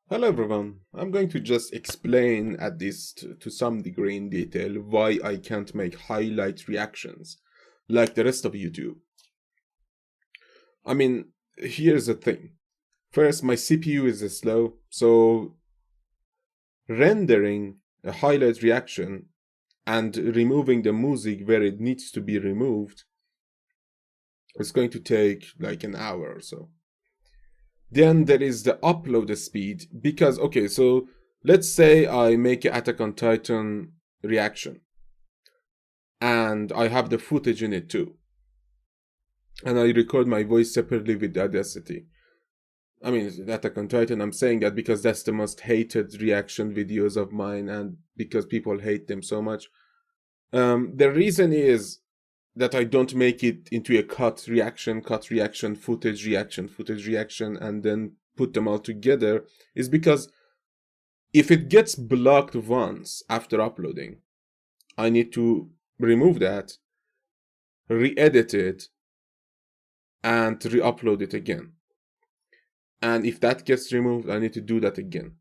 Hello everyone. I'm going to just explain at least to some degree in detail why I can't make highlight reactions like the rest of YouTube. I mean, here's the thing. First, my CPU is slow, so rendering a highlight reaction and removing the music where it needs to be removed is going to take like an hour or so. Then there is the upload speed because okay, so let's say I make an Attack on Titan reaction and I have the footage in it too. And I record my voice separately with Audacity. I mean, Attack on Titan, I'm saying that because that's the most hated reaction videos of mine and because people hate them so much. The reason is that I don't make it into a cut reaction, footage reaction, and then put them all together is because if it gets blocked once after uploading, I need to remove that, re-edit it, and re-upload it again. And if that gets removed, I need to do that again.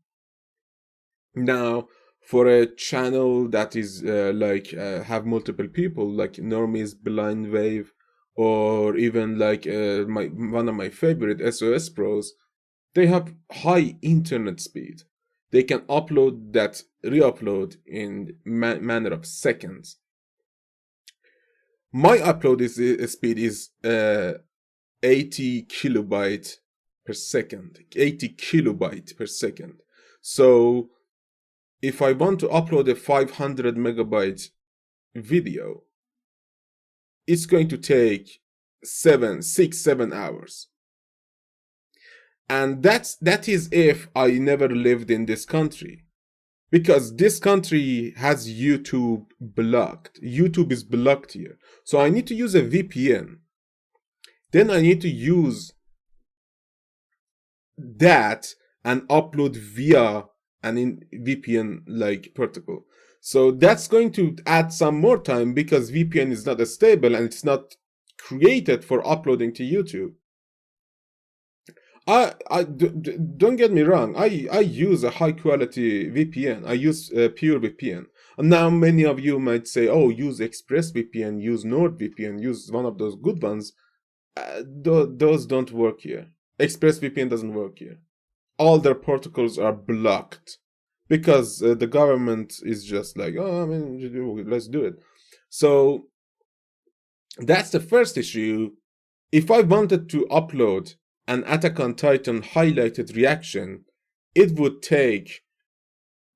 Now, for a channel that is have multiple people, like Normies, Blind Wave, or even like one of my favorite SOS Pros, they have high internet speed. They can upload that, re-upload in manner of seconds. My upload speed is 80 kilobyte per second. 80 kilobyte per second. So if I want to upload a 500 megabyte video, it's going to take 7 hours. And that is if I never lived in this country. Because this country has YouTube blocked. YouTube is blocked here. So I need to use a VPN. Then I need to use that and upload via an VPN like protocol. So that's going to add some more time because VPN is not stable and it's not created for uploading to YouTube. Don't get me wrong. I use a high quality VPN. I use pure VPN. And now many of you might say, "Oh, use ExpressVPN, use NordVPN, use one of those good ones." Those don't work here. ExpressVPN doesn't work here. All their protocols are blocked because the government is just like, "Oh, I mean, let's do it." So that's the first issue. If I wanted to upload an Attack on Titan highlighted reaction, it would take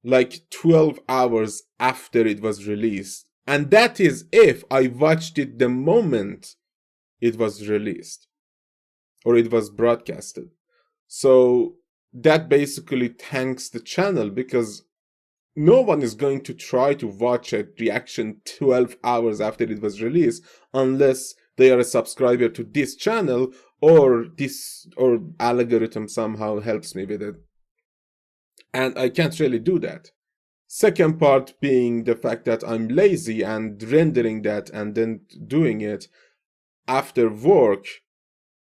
like 12 hours after it was released. And that is if I watched it the moment it was released or it was broadcasted. So that basically tanks the channel because no one is going to try to watch a reaction 12 hours after it was released unless they are a subscriber to this channel or algorithm somehow helps me with it. And I can't really do that. Second part being the fact that I'm lazy and rendering that and then doing it after work,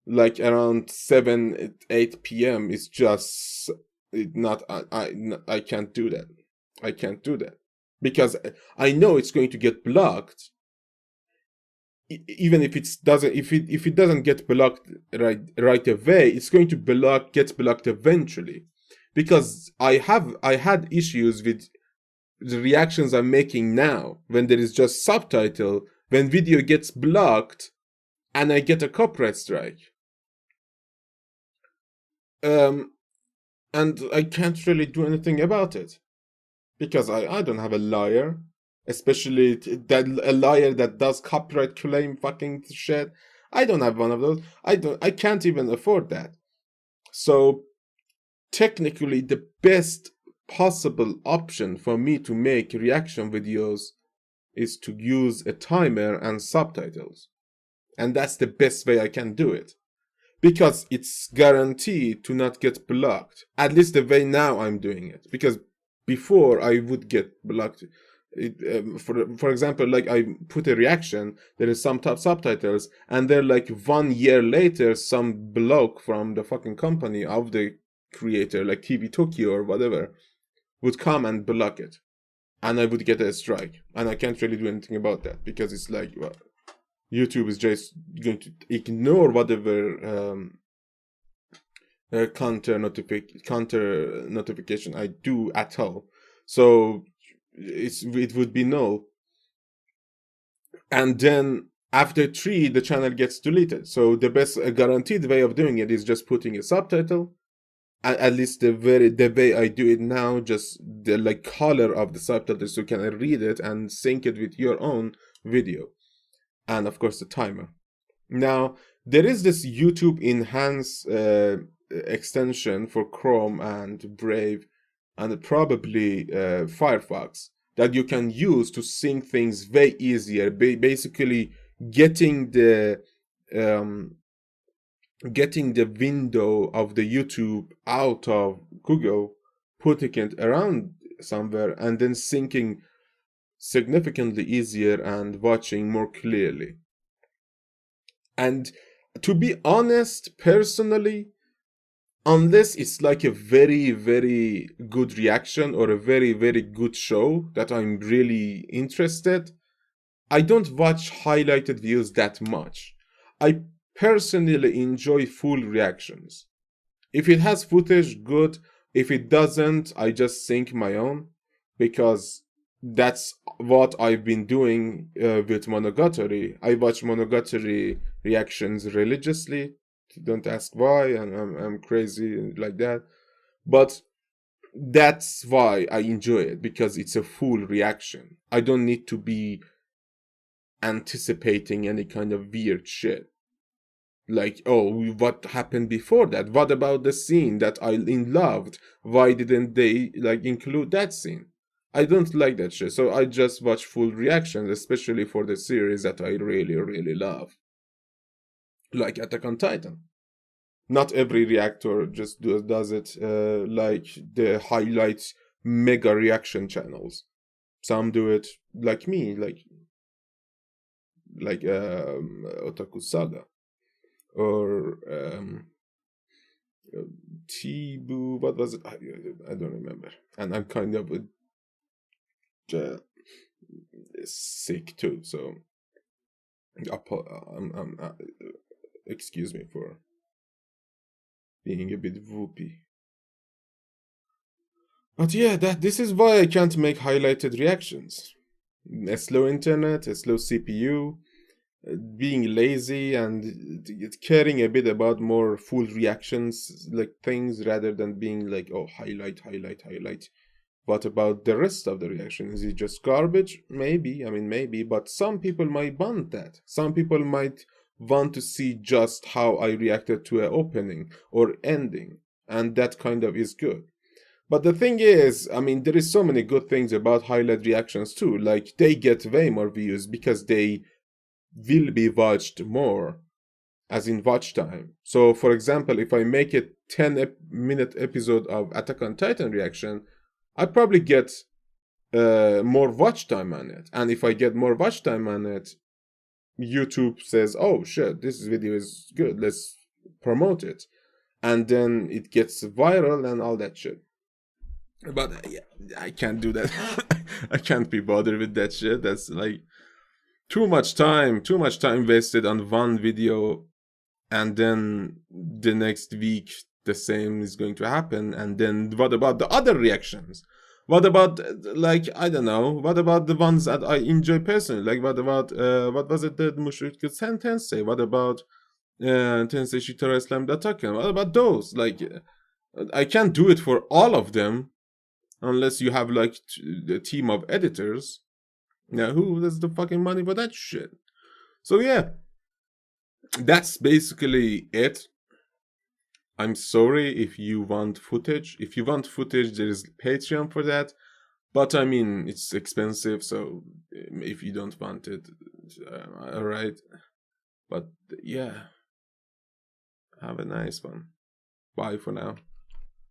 like around 7, 8 p.m. is just not, I can't do that. I can't do that because I know it's going to get blocked. Even if it doesn't get blocked right away, it's going to get blocked eventually. Because I had issues with the reactions I'm making now when there is just subtitle, when video gets blocked and I get a copyright strike. And I can't really do anything about it because I don't have a lawyer, especially a lawyer that does copyright claim fucking shit. I don't have one of those. I can't even afford that. So technically the best possible option for me to make reaction videos is to use a timer and subtitles. And that's the best way I can do it. Because it's guaranteed to not get blocked. At least the way now I'm doing it. Because before I would get blocked. For example, like I put a reaction, there is some subtitles, and they're like 1 year later, some bloke from the fucking company of the creator like TV Tokyo or whatever would come and block it, and I would get a strike, and I can't really do anything about that because it's like, well, YouTube is just going to ignore whatever counter notification I do at all. So it would be null, and then after 3 the channel gets deleted. So the best guaranteed way of doing it is just putting a subtitle. At least the way I do it now, just the like color of the subtitle, so you can read it and sync it with your own video, and of course the timer. Now there is this YouTube Enhance extension for Chrome and Brave and probably Firefox that you can use to sync things way easier. Basically, getting the window of the YouTube out of Google, putting it around somewhere, and then syncing significantly easier and watching more clearly. And to be honest, personally, unless it's like a very, very good reaction or a very, very good show that I'm really interested, I don't watch highlighted views that much. I personally enjoy full reactions. If it has footage, good. If it doesn't, I just sync my own, because that's what I've been doing with Monogatari. I watch Monogatari reactions religiously. Don't ask why, and I'm crazy like that. But that's why I enjoy it, because it's a full reaction. I don't need to be anticipating any kind of weird shit. Like, oh, what happened before that? What about the scene that I loved? Why didn't they like include that scene? I don't like that shit, so I just watch full reactions, especially for the series that I really, really love, like Attack on Titan. Not every reactor just does it like the highlights mega reaction channels. Some do it like me, like Otaku Saga or Tibu. What was it? I don't remember. And I'm kind of sick too, so excuse me for being a bit whoopy. But yeah, this is why I can't make highlighted reactions. A slow internet, a slow CPU, being lazy, and caring a bit about more full reactions like things rather than being like, oh, highlight. What about the rest of the reaction? Is it just garbage? Maybe. I mean, maybe. But some people might want that. Some people might want to see just how I reacted to an opening or ending. And that kind of is good. But the thing is, I mean, there is so many good things about highlight reactions too. Like, they get way more views because they will be watched more, as in watch time. So, for example, if I make a 10-minute episode of Attack on Titan reaction, I probably get more watch time on it. And if I get more watch time on it, YouTube says, oh shit, this video is good, let's promote it. And then it gets viral and all that shit. But yeah, I can't do that. I can't be bothered with that shit. That's like too much time wasted on one video, and then the next week the same is going to happen. And then what about the other reactions? What about, like, I don't know, what about the ones that I enjoy personally? Like, what about what was it, the Mushoku Tensei? What about Tensei Shitara Slam Dataken? What about those? Like, I can't do it for all of them unless you have like a team of editors. Now, who has the fucking money for that shit? So yeah, that's basically it. I'm sorry if you want footage. If you want footage, there is Patreon for that. But I mean, it's expensive, so if you don't want it, alright. But yeah, have a nice one. Bye for now.